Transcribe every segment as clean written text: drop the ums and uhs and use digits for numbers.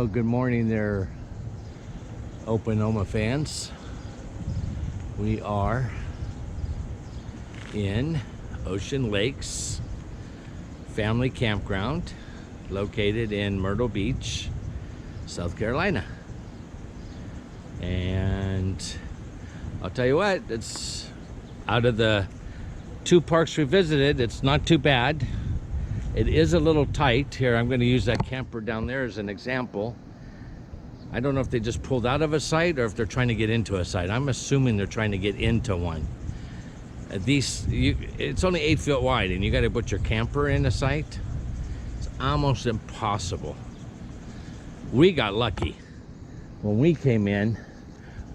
Well, good morning there, Oklahoma fans. We are in Ocean Lakes Family Campground located in Myrtle Beach, South Carolina. And I'll tell you what, it's out of the 2 parks we visited, it's not too bad. It is a little tight. Here, I'm going to use that camper down there as an example. I don't know if they just pulled out of a site or if they're trying to get into a site. I'm assuming they're trying to get into one. It's only 8 feet wide, and you got to put your camper in a site. It's almost impossible. We got lucky. When we came in,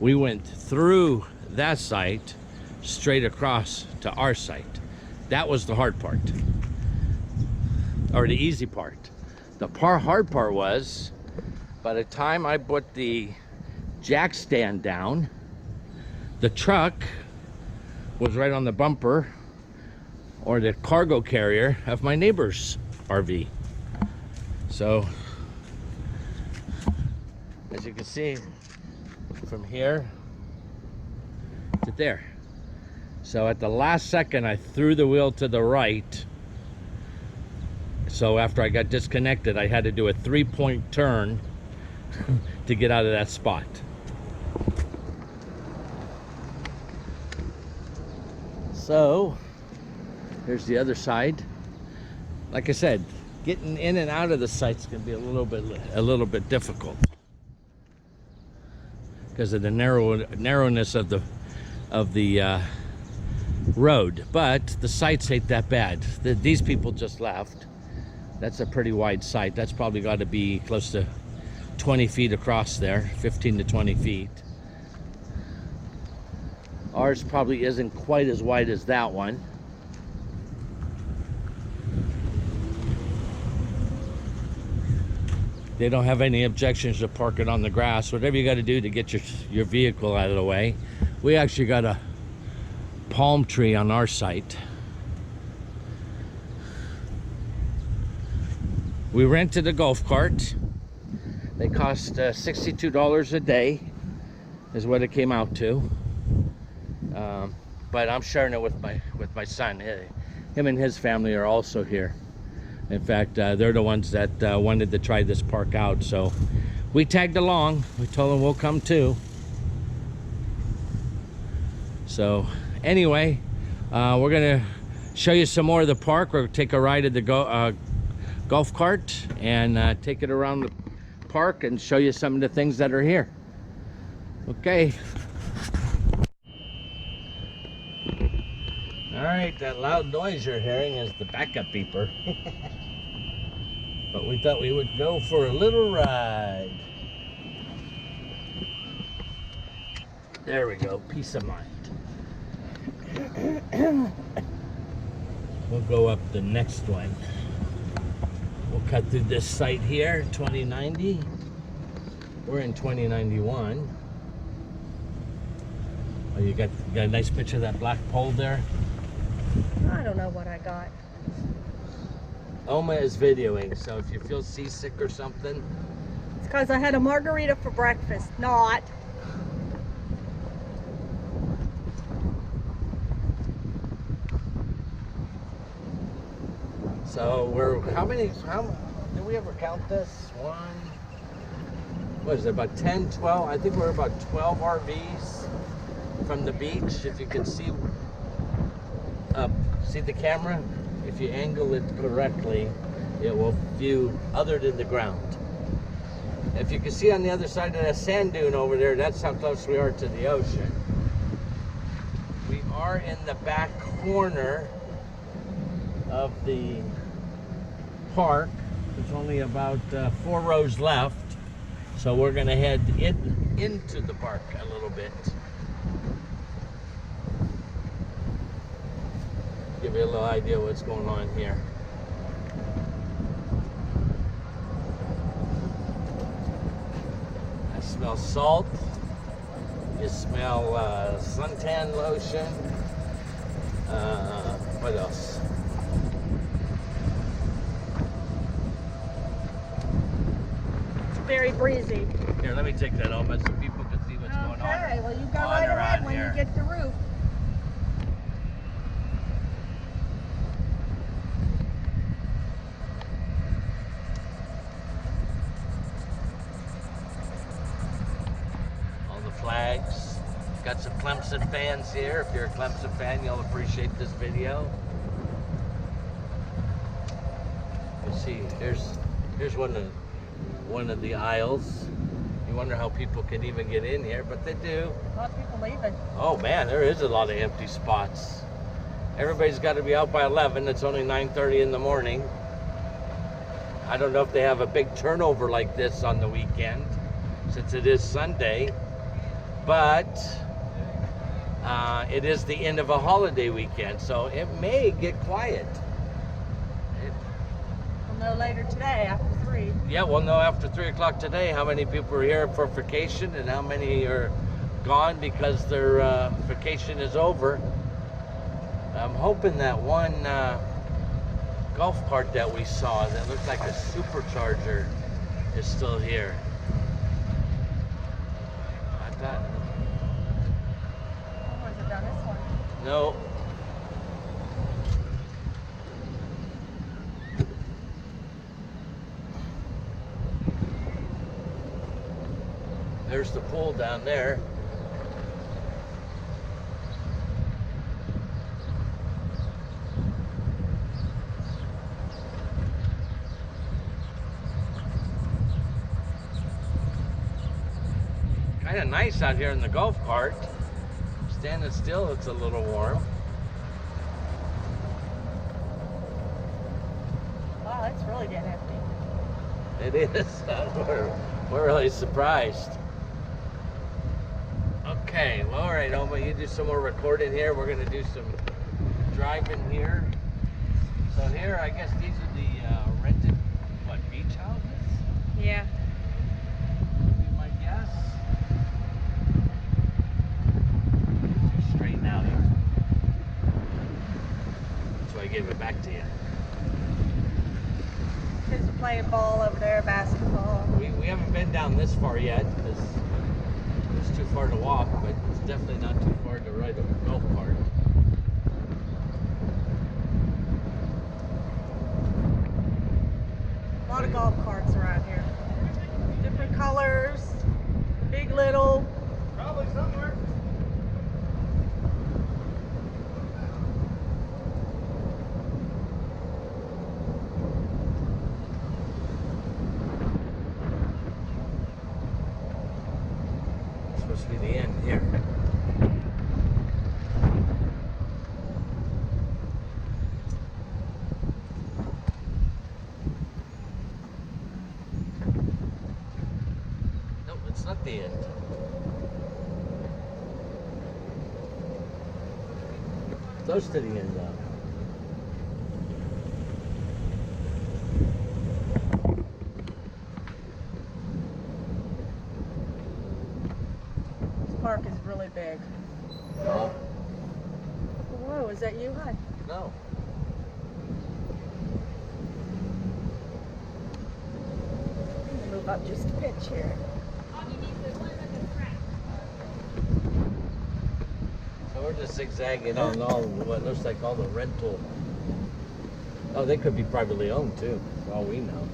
we went through that site straight across to our site. That was the hard part. Or the easy part. The hard part was, by the time I put the jack stand down, the truck was right on the bumper or the cargo carrier of my neighbor's RV. So, as you can see, from here to there. So at the last second, I threw the wheel to the right. So after I got disconnected, I had to do a 3-point turn to get out of that spot. So here's the other side. Like I said, getting in and out of the site's gonna be a little bit difficult because of the narrowness of the road. But the sites ain't that bad. These people just left. That's a pretty wide site. That's probably got to be close to 20 feet across there, 15 to 20 feet. Ours probably isn't quite as wide as that one. They don't have any objections to park it on the grass. Whatever you got to do to get your vehicle out of the way. We actually got a palm tree on our site. We rented a golf cart. They cost $62 a day is what it came out to. But I'm sharing it with my son. Him and his family are also here. In fact, they're the ones that wanted to try this park out. So we tagged along. We told them we'll come too. So anyway, we're gonna show you some more of the park. We're gonna take a ride at the golf cart and take it around the park and show you some of the things that are here. Okay. All right, that loud noise you're hearing is the backup beeper. But we thought we would go for a little ride. There we go, peace of mind. We'll go up the next one. We'll cut through this site here, 2090. We're in 2091. Oh, you got a nice picture of that black pole there? I don't know what I got. Oma is videoing, so if you feel seasick or something. It's because I had a margarita for breakfast, not. So how did we ever count this? What is it, about 10, 12? I think we're about 12 RVs from the beach. If you can see the camera, if you angle it correctly, it will view other than the ground. If you can see on the other side of that sand dune over there, that's how close we are to the ocean. We are in the back corner of the park. There's only about 4 rows left, so we're going to head into the park a little bit. Give you a little idea what's going on here. I smell salt. You smell suntan lotion. What else? very breezy. Here, let me take that helmet so people can see what's going on. Okay, well, you go on right ahead around when here. you get to the roof. All the flags. Got some Clemson fans here. If you're a Clemson fan, you'll appreciate this video. You see, here's one of the aisles. You wonder how people can even get in here, but they do. A lot of people leaving. Oh man, there is a lot of empty spots. Everybody's got to be out by 11. It's only 9:30 in the morning. I don't know if they have a big turnover like this on the weekend, since it is Sunday, but it is the end of a holiday weekend, so it may get quiet. We'll know later today after 3. Yeah, we'll know after 3 o'clock today how many people are here for vacation and how many are gone because their vacation is over. I'm hoping that one golf cart that we saw that looked like a supercharger is still here. I thought, Oh, is it down this one? no. There's the pool down there. Kind of nice out here in the golf cart. Standing still, it's a little warm. Wow, it's really getting empty. It is. We're really surprised. Okay, well, all right, Oma, you do some more recording here. We're going to do some driving here. So here, I guess these are the rented, what, beach houses? Yeah. Would be my guess. Just straighten out here. That's why I gave it back to you. Kids are playing ball over there, basketball. We haven't been down this far yet because it's too far to walk, but it's definitely not too far to ride a golf cart. A lot of golf carts around here. Different colors, big, little. Probably somewhere. It's supposed to be the end here. Nope, it's not the end. Close to the end though. This park is really big. No. Whoa, is that you, hon? No. Move up just a pitch here. So we're just zigzagging on all what looks like all the rental. Oh, they could be privately owned too, for all we know.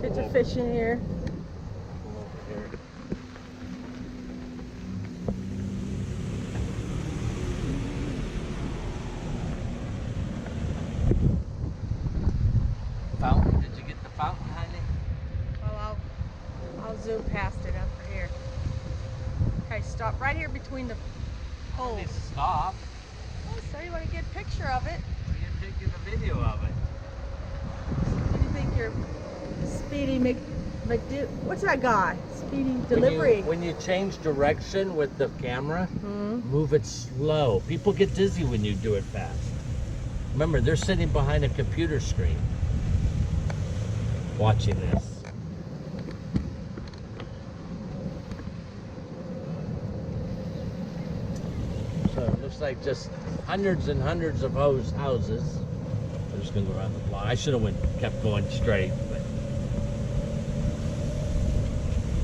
Kids are fishing here. Pull over here. Fountain? Did you get the fountain, honey? Well, I'll zoom past it up here. Okay, stop right here between the poles. Please stop. Oh, so you want to get a picture of it? You're taking a video of it. What do you think your Speedy what's that guy? Speedy Delivery. When you change direction with the camera, Hmm. move it slow. People get dizzy when you do it fast. Remember, they're sitting behind a computer screen watching this. So it looks like just hundreds and hundreds of houses. We're just gonna go around the block. I should have kept going straight, but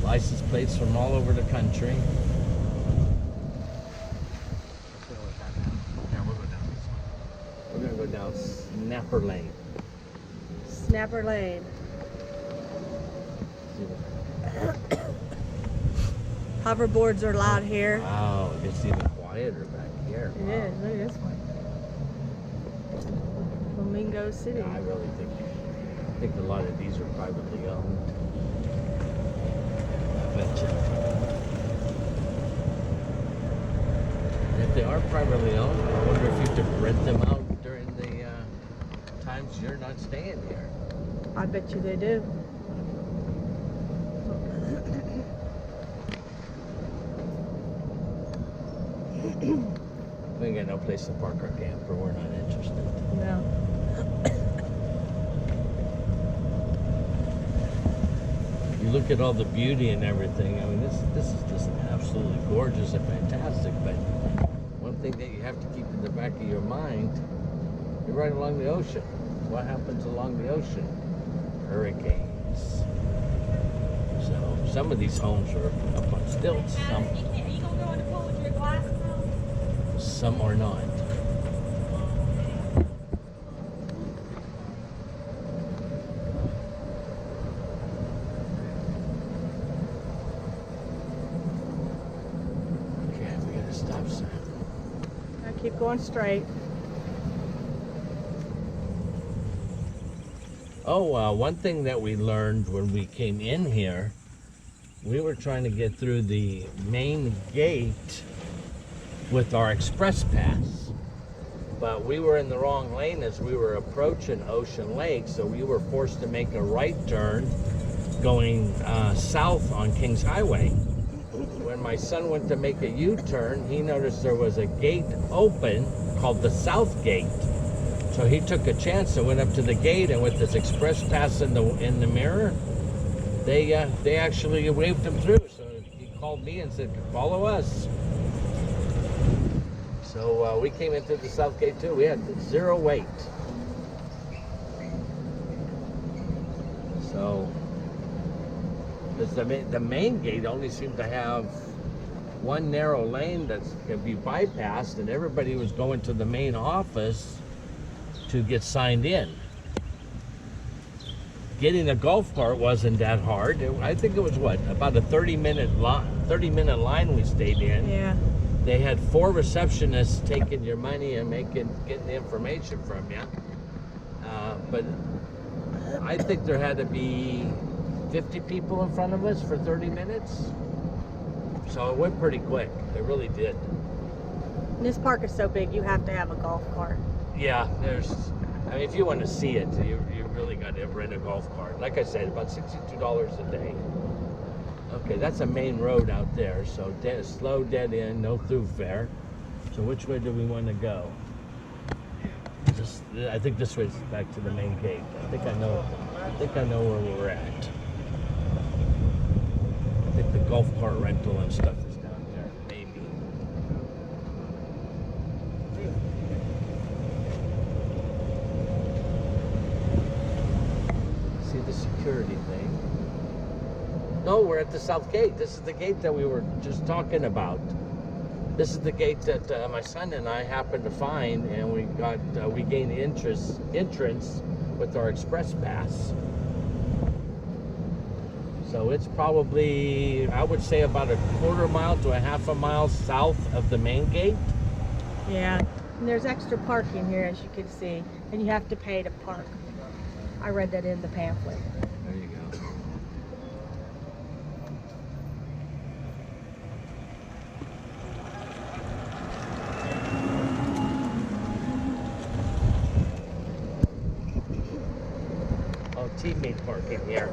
license plates from all over the country. Yeah, we'll go down this one. We're gonna go down Snapper Lane. Snapper Lane. Hoverboards are loud here. Wow, it's even quieter back here. It is. Look at this one. Flamingo City. Yeah, I really think a lot of these are privately owned. I bet you. And if they are privately owned, I wonder if you could rent them out during the times you're not staying here. I bet you they do. We ain't got no place to park our camper. We're not interested. No. You look at all the beauty and everything. I mean, this is just absolutely gorgeous and fantastic. But one thing that you have to keep in the back of your mind, you're right along the ocean. What happens along the ocean? Hurricanes. So some of these homes are up on stilts. Some are not. Okay, we got a stop sign. I keep going straight. Oh, one thing that we learned when we came in here, we were trying to get through the main gate with our express pass, but we were in the wrong lane as we were approaching Ocean Lake, so we were forced to make a right turn going south on Kings Highway. When my son went to make a U-turn, he noticed there was a gate open called the South Gate. So he took a chance and went up to the gate, and with this express pass in the mirror, they actually waved him through. So he called me and said, "Follow us." So we came in through the South Gate too. We had 0 wait. So the main gate only seemed to have one narrow lane that could be bypassed, and everybody was going to the main office to get signed in. Getting a golf cart wasn't that hard. I think it was about a 30-minute line we stayed in. Yeah. They had 4 receptionists taking your money and getting the information from you. But I think there had to be 50 people in front of us for 30 minutes. So it went pretty quick. It really did. And this park is so big, you have to have a golf cart. Yeah, I mean, if you want to see it, you really got to rent a golf cart. Like I said, about $62 a day. Okay, that's a main road out there, so slow, dead end, no through fare. So which way do we want to go? I think this way's back to the main gate. I think I know where we're at. I think the golf cart rental and stuff is down there, maybe. See the security thing? No, we're at the South Gate. This is the gate that we were just talking about. This is the gate that my son and I happened to find, and we gained entrance with our express pass. So it's probably, I would say, about a quarter mile to a half a mile south of the main gate. Yeah. And there's extra parking here, as you can see, and you have to pay to park. I read that in the pamphlet. There you go. Teammate parking here.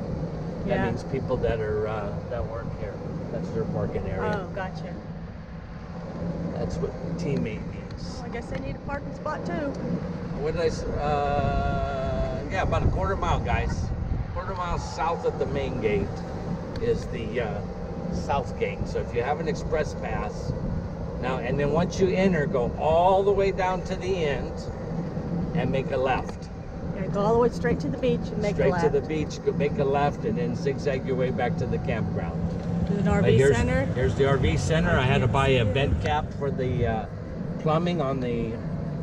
That Yeah. means people that weren't here. That's their parking area. Oh, gotcha. That's what teammate means. Well, I guess they need a parking spot too. What did I say? Yeah, about a quarter mile, guys. Quarter mile south of the main gate is the South Gate. So if you have an express pass, now and then once you enter, go all the way down to the end and make a left. Yeah, go all the way straight to the beach and make a Straight left. to the beach, go make a left, and then zigzag your way back to the campground. To an But RV center. Here's the RV center. I had to buy a see it. vent cap for the plumbing on the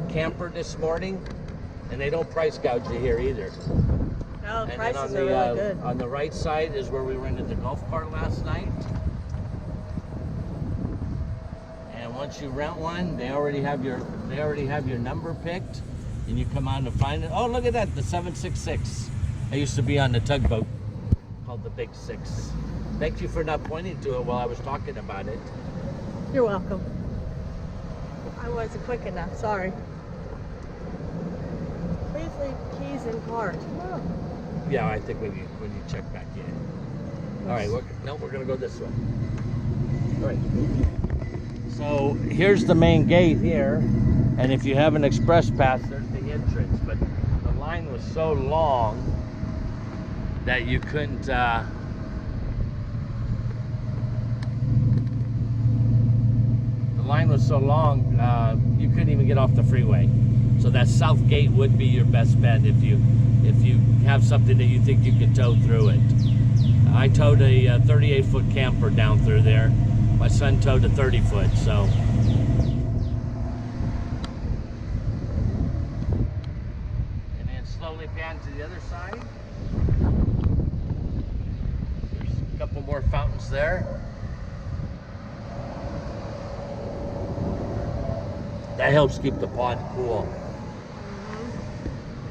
camper this morning, and they don't price gouge you here either. No, And prices then are really good. on the right side is where we rented the golf cart last night. And once you rent one, they already have your number picked, and you come on to find it. Oh, look at that, the 766. I used to be on the tugboat called the Big Six. Thank you for not pointing to it while I was talking about it. You're welcome. I wasn't quick enough, sorry. Please leave keys in cart. Oh. Yeah, I think when you check back in. All right, we're gonna go this way. All right. So here's the main gate here, and if you have an express pass, there's the entrance. But the line was so long that you couldn't. The line was so long you couldn't even get off the freeway. So that south gate would be your best bet if you have something that you think you can tow through it. I towed a 38-foot camper down through there. My son towed a 30-foot, so. And then slowly pan to the other side. There's a couple more fountains there. That helps keep the pond cool.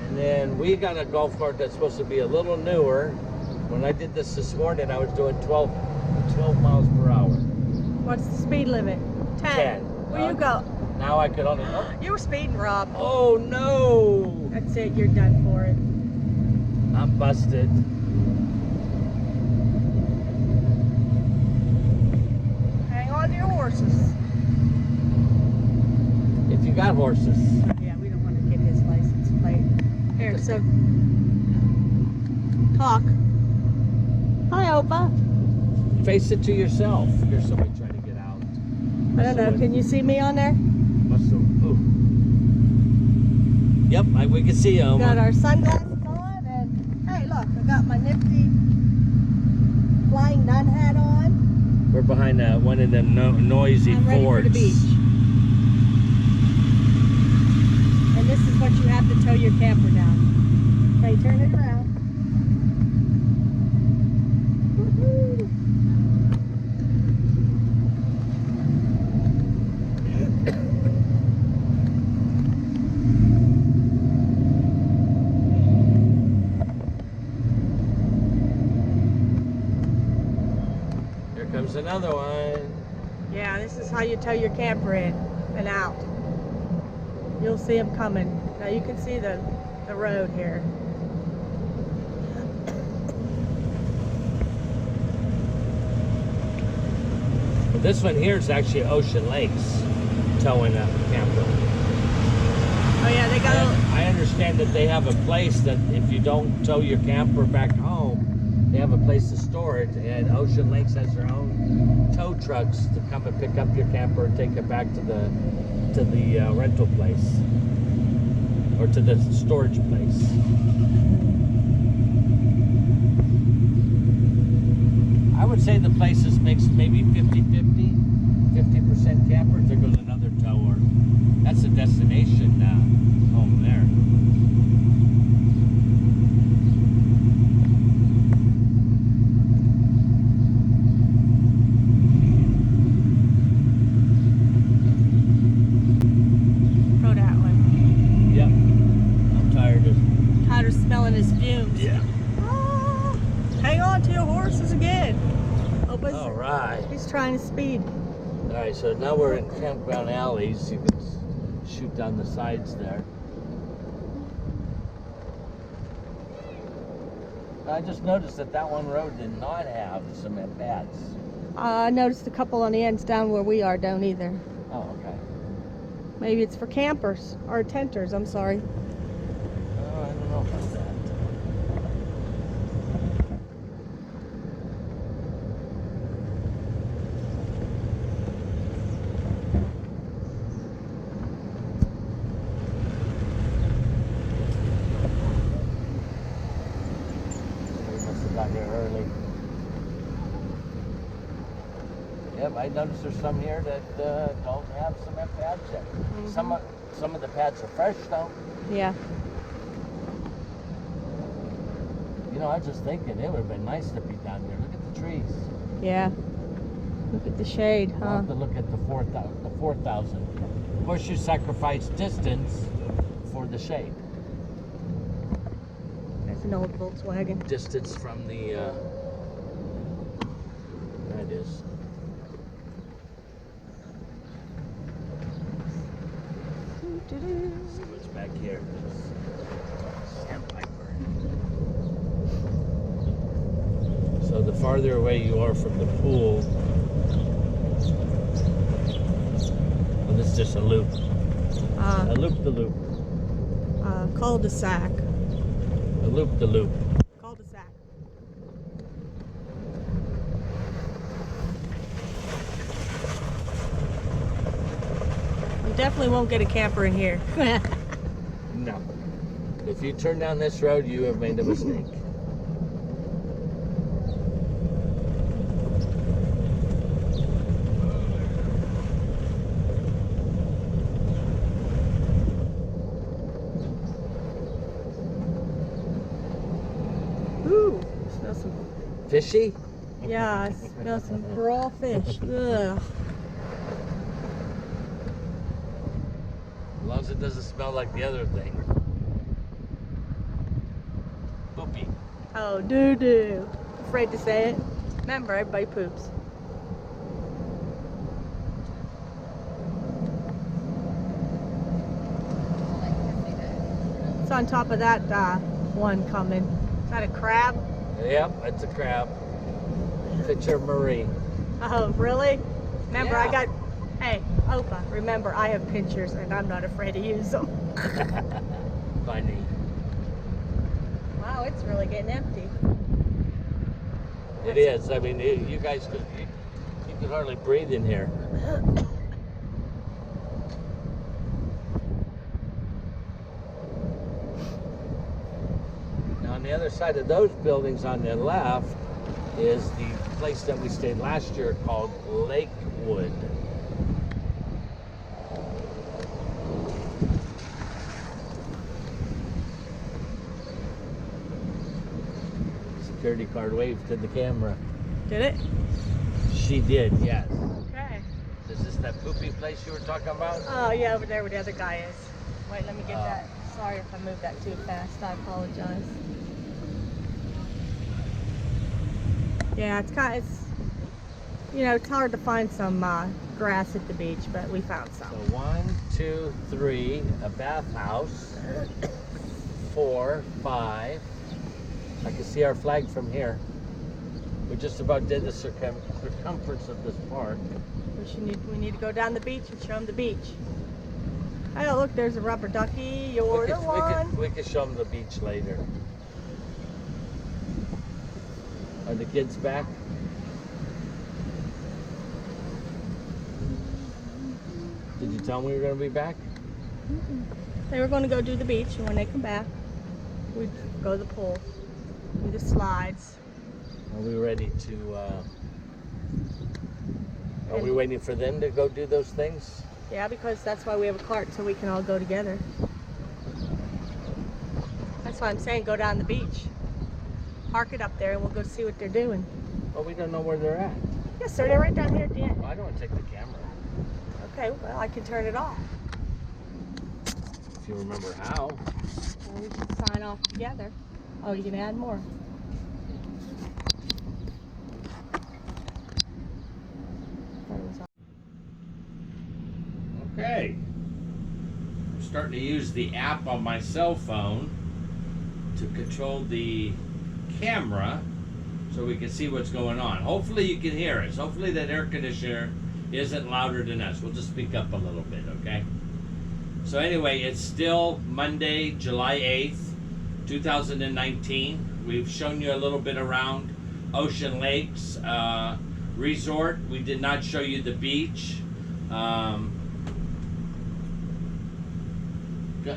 And then we got a golf cart that's supposed to be a little newer. When I did this morning, I was doing 12 miles per hour. What's the speed limit? 10. Where you go? Now I could only. Oh, You were speeding, Rob. oh no! That's it, you're done for it. I'm busted. Hang on to your horses. If you got horses. Yeah, we don't want to get his license plate. Here, so talk. Hi, Opa. Face it to yourself. Here's somebody trying to get out. I don't know. Can you see me on there? Ooh. Yep, we can see you. Got our sunglasses on, and hey, look, I got my nifty flying nun hat on. We're behind one of them noisy I'm ready Fords. for the beach. And this is what you have to tow your camper down. Okay, turn it around. Woohoo! Here comes another one. Yeah, this is how you tow your camper in and out. You'll see them coming. Now you can see the road here. But this one here is actually Ocean Lakes towing a camper. Oh yeah, they got I understand that they have a place that if you don't tow your camper back home, they have a place to store it, and Ocean Lakes has their own tow trucks to come and pick up your camper and take it back to the rental place or to the storage place. I would say the place is mixed maybe 50-50, 50% campers. There goes another tower. That's a destination home there. Go that way. Yep. I'm tired of. Tired of smelling his fumes. Yeah. Ah, hang on to your horses again. All right. He's trying to speed. All right. So now we're in campground alleys. You can shoot down the sides there. I just noticed that one road did not have cement pads. I noticed a couple on the ends down where we are don't either. Oh, okay. Maybe it's for campers or tenters. I'm sorry. Oh, I don't know about that. I noticed there's some here that don't have cement pads yet. Some of the pads are fresh though. Yeah. You know, I was just thinking it would have been nice to be down there. Look at the trees. Yeah. Look at the shade, We'll huh? have to look at the 4,000. Of course, you sacrifice distance for the shade. That's an old Volkswagen. Distance from the, there it is. See what's back here. Sandpiper. So the farther away you are from the pool, well, this is just a loop. A loop-de-loop. Cul-de-sac. A loop-de-loop. Cul-de-sac. You definitely won't get a camper in here. No. If you turn down this road, you have made a mistake. Ooh, smell some. Fishy? Yeah, I smell some raw fish. Ugh. As long as it doesn't smell like the other thing. Poopy. Oh, doo-doo. Afraid to say it. Remember, everybody poops. It's on top of that one coming. Is that a crab? Yep, it's a crab. Picture Marie. Oh, really? Remember, Yeah. I got... Hey, Opa, remember, I have pinchers and I'm not afraid to use them. Funny. Wow, it's really getting empty. It is. I mean, you guys could, you could hardly breathe in here. Now, on the other side of those buildings on the left is the place that we stayed last year called Lakewood. Security guard waved to the camera. Did it? She did, yes. Okay. Is this that poopy place you were talking about? Oh, yeah, over there where the other guy is. Wait, let me get that. Sorry if I moved that too fast. I apologize. Yeah, it's you know, it's hard to find some grass at the beach, but we found some. So 1, 2, 3, a bathhouse. 4, 5. I can see our flag from here. We just about did the circumference of this park. We need to go down the beach and show them the beach. Oh, look, there's a rubber ducky. You're the one. We could show them the beach later. Are the kids back? Did you tell them we were going to be back? They were going to go do the beach, and when they come back, we'd go to the pool, do the slides. Are we ready to, are we waiting for them to go do those things? Yeah, because that's why we have a cart, so we can all go together. That's why I'm saying go down the beach. Park it up there, and we'll go see what they're doing. Well, we don't know where they're at. Yes, sir, they're right down here at the end. Well, I don't want to take the camera. Okay, well, I can turn it off. If you remember how. Well, we should sign off together. Oh, you can add more. Okay. I'm starting to use the app on my cell phone to control the camera so we can see what's going on. Hopefully you can hear us. Hopefully that air conditioner isn't louder than us. We'll just speak up a little bit, okay? So anyway, it's still Monday, July 8th, 2019. We've shown you a little bit around Ocean Lakes Resort. We did not show you the beach. Got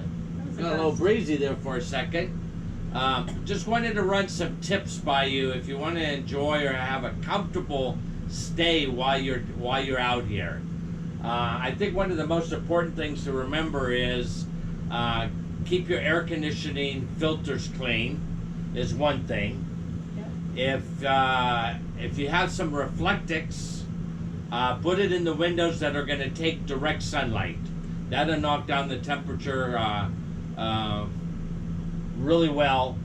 a little breezy there for a second. Just wanted to run some tips by you if you want to enjoy or have a comfortable stay while you're out here. I think one of the most important things to remember is keep your air conditioning filters clean is one thing. Yep. If you have some reflectix, put it in the windows that are going to take direct sunlight. That'll knock down the temperature really well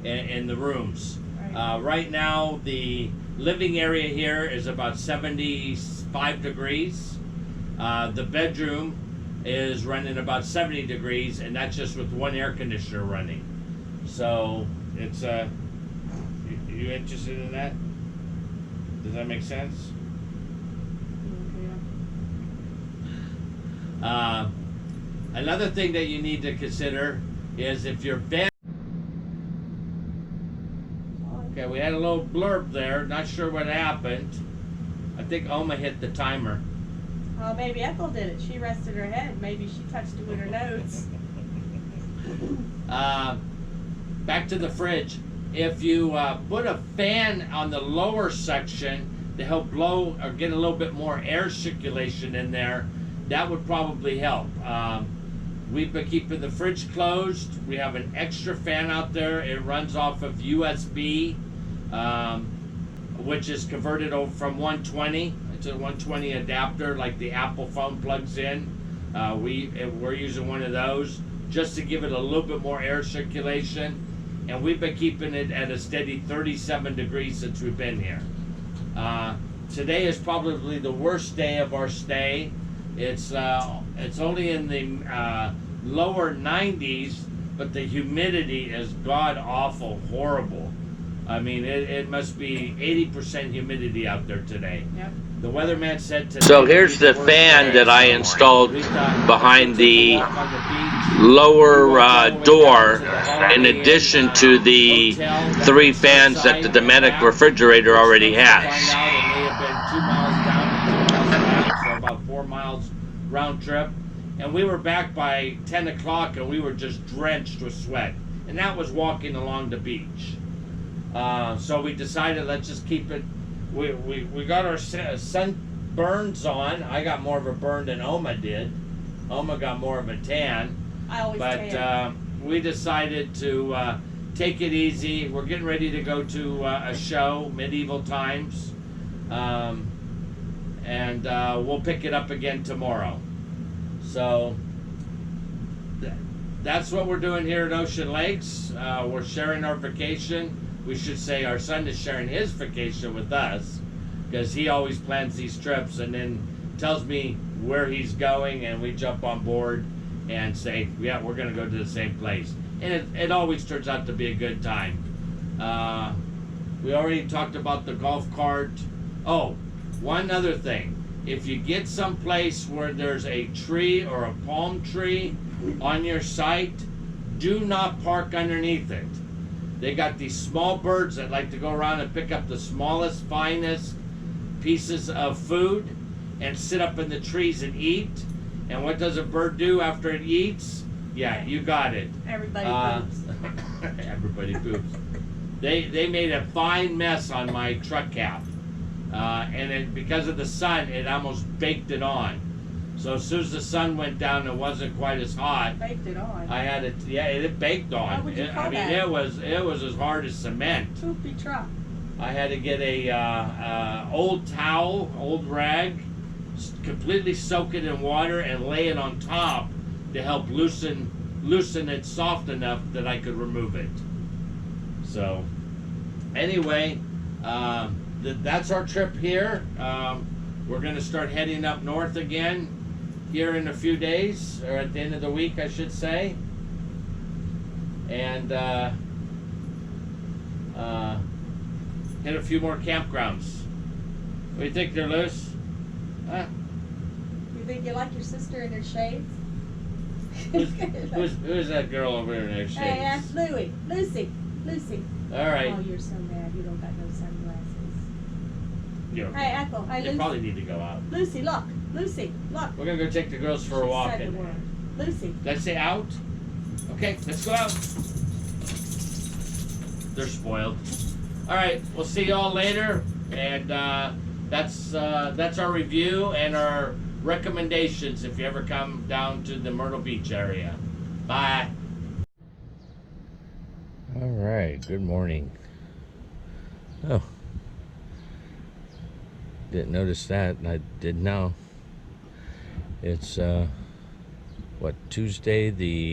in the rooms. Right. Right now, the living area here is about 75 degrees. The bedroom is running about 70 degrees, and that's just with one air conditioner running. So it's you interested in that? Does that make sense? Another thing that you need to consider is if your bed. Okay, we had a little blurb there. Not sure what happened. I think Oma hit the timer. Oh, maybe Ethel did it. She rested her head. Maybe she touched it with her nose. Back to the fridge. If you put a fan on the lower section to help blow or get a little bit more air circulation in there, that would probably help. We've been keeping the fridge closed. We have an extra fan out there. It runs off of USB, which is converted over from 120. It's a 120 adapter like the Apple phone plugs in. We're using one of those just to give it a little bit more air circulation. And we've been keeping it at a steady 37 degrees since we've been here. Today is probably the worst day of our stay. It's only in the lower 90s, but the humidity is god awful, horrible. I mean, it must be 80% humidity out there today. Yep. The weatherman said today. So here's the fan that I installed behind the lower door, in addition to the 3 fans that the Dometic refrigerator already has. So about 4 miles round trip. And we were back by 10 o'clock and we were just drenched with sweat. And that was walking along the beach. So we decided let's just keep it. We got our sunburns on. I got more of a burn than Oma did. Oma got more of a tan. I always tan. But we decided to take it easy. We're getting ready to go to a show, Medieval Times. And we'll pick it up again tomorrow. So that's what we're doing here at Ocean Lakes. We're sharing our vacation. We should say our son is sharing his vacation with us because he always plans these trips and then tells me where he's going, and we jump on board and say, yeah, we're going to go to the same place. And it always turns out to be a good time. We already talked about the golf cart. Oh, one other thing. If you get someplace where there's a tree or a palm tree on your site, do not park underneath it. They got these small birds that like to go around and pick up the smallest, finest pieces of food and sit up in the trees and eat. And what does a bird do after it eats? Yeah, you got it. Everybody poops. Everybody poops. They made a fine mess on my truck cap. And because of the sun, it almost baked it on. So as soon as the sun went down, it wasn't quite as hot. Baked it on. I had it. Yeah, it baked on. How would you call I mean, that? it was as hard as cement. Poopy truck. I had to get a old towel, old rag, completely soak it in water and lay it on top to help loosen it soft enough that I could remove it. So, anyway, that's our trip here. We're going to start heading up north again here in a few days, or at the end of the week, I should say. And hit a few more campgrounds. What do you think, they're loose? Huh? You think you like your sister in her shades? Who's that girl over there in her shades? Hey, that's Lucy. All right. Oh, you're so mad you don't got no sunglasses. Hey, Ethel. Hey, You Lucy. probably need to go out. Lucy, look. Lucy, look. We're gonna go take the girls for a She walk. said the And, word. Lucy. did I say out? Okay, let's go out. They're spoiled. All right, we'll see y'all later, and that's our review and our recommendations if you ever come down to the Myrtle Beach area. Bye. All right, good morning. Oh, didn't notice that, and I did now. It's Tuesday the